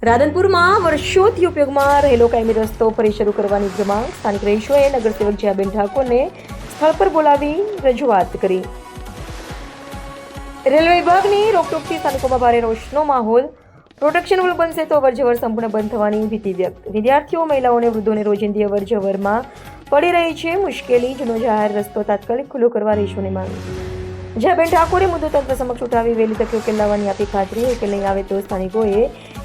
રાધનપુરમાં વર્ષોથી ઉપયોગમાં રહેલો કાયમી રસ્તો ફરી શરૂ કરવાની માંગ સ્થાનિક રહીશોએ નગરસેવક જયાબેન ઠાકોરને સ્થળ પર બોલાવી રજૂઆત કરી। રેલવે વિભાગની રોકટોકથી સ્થાનિકોમાં ભારે રોષનો માહોલ। પ્રોટેક્શન રૂલ બનશે તો અવરજવર સંપૂર્ણ બંધ થવાની ભીતિ વ્યક્ત। વિદ્યાર્થીઓ, મહિલાઓ અને વૃદ્ધોને રોજિંદી અવરજવરમાં પડી રહી છે મુશ્કેલી। જૂનો જાહેર રસ્તો તાત્કાલિક ખુલ્લો કરવા રહીશોની માંગ। જયાબેન ઠાકોરે મુદ્દો તંત્ર સમક્ષ ઉઠાવી વહેલી તકે ઉકેલ લાવવાની આપી ખાતરી। ઉકેલ નહીં આવે તો સ્થાનિકોએ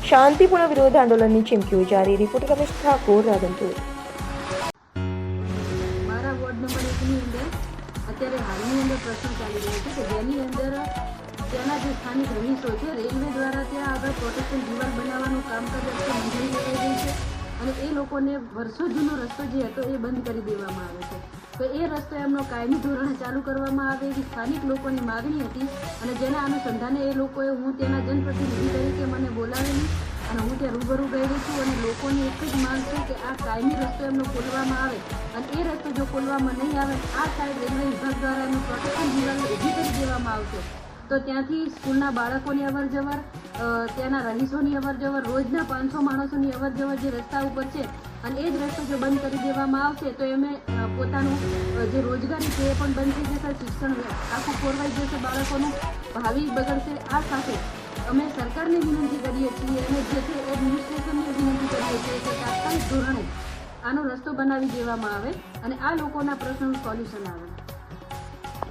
શાંતિપૂર્ણ વિરોધ આંદોલનની ચીમકીઓ જારી। રિપોર્ટર રમેશ ઠાકોર, રાધનપુર। મારા વોર્ડ નંબર 1 ની અંદર અત્યારે હાલની અંદર પ્રશ્ન ચાલી રહ્યો છે કે જેની અંદર ત્યાંના જે સ્થાનિક રહીશો છે રેલવે દ્વારા ત્યાં આગળ પ્રોટેક્શન દિવાલ બનાવવાનું કામકાજ મંજૂરી લેવાઈ ગઈ છે અને એ લોકોને વર્ષો જૂનો રસ્તો જે હતો એ બંધ કરી દેવામાં આવે છે। તો એ રસ્તો એમનો કાયમી ધોરણે ચાલુ કરવામાં આવે એવી સ્થાનિક લોકોની માગણી હતી અને જેના અનુસંધાને એ લોકોએ હું તેના જનપ્રતિનિધિ તરીકે મને બોલાવેલી અને હું ત્યાં રૂબરૂ ગયેલી છું અને લોકોની એક જ માંગ છે કે આ કાયમી રસ્તો એમનો ખોલવામાં આવે અને એ રસ્તો જો ખોલવામાં નહીં આવે આ સાઈડ રેલવે વિભાગ દ્વારા એમનું પ્રોટેક્શન દિવાલ ઊભી કરી દેવામાં આવશે તો ત્યાંથી સ્કૂલના બાળકોની અવરજવર, ત્યાંના રહીશોની અવરજવર, રોજના 500 માણસોની અવરજવર જે રસ્તા ઉપર છે અને એ જ રસ્તો જો બંધ કરી દેવામાં આવશે તો એમને પોતાનું જે રોજગારી છે એ પણ બંધ થઈ જશે, શિક્ષણ આખું ખોરવાઈ જશે, બાળકોનું ભાવિ બગડશે। આ સાથે અમે સરકારને વિનંતી કરીએ છીએ અને જે તે એડમિનિસ્ટ્રેશનને વિનંતી કરીએ છીએ કે તાત્કાલિક ધોરણે આનો રસ્તો બનાવી દેવામાં આવે અને આ લોકોના પ્રશ્નનું સોલ્યુશન આવે।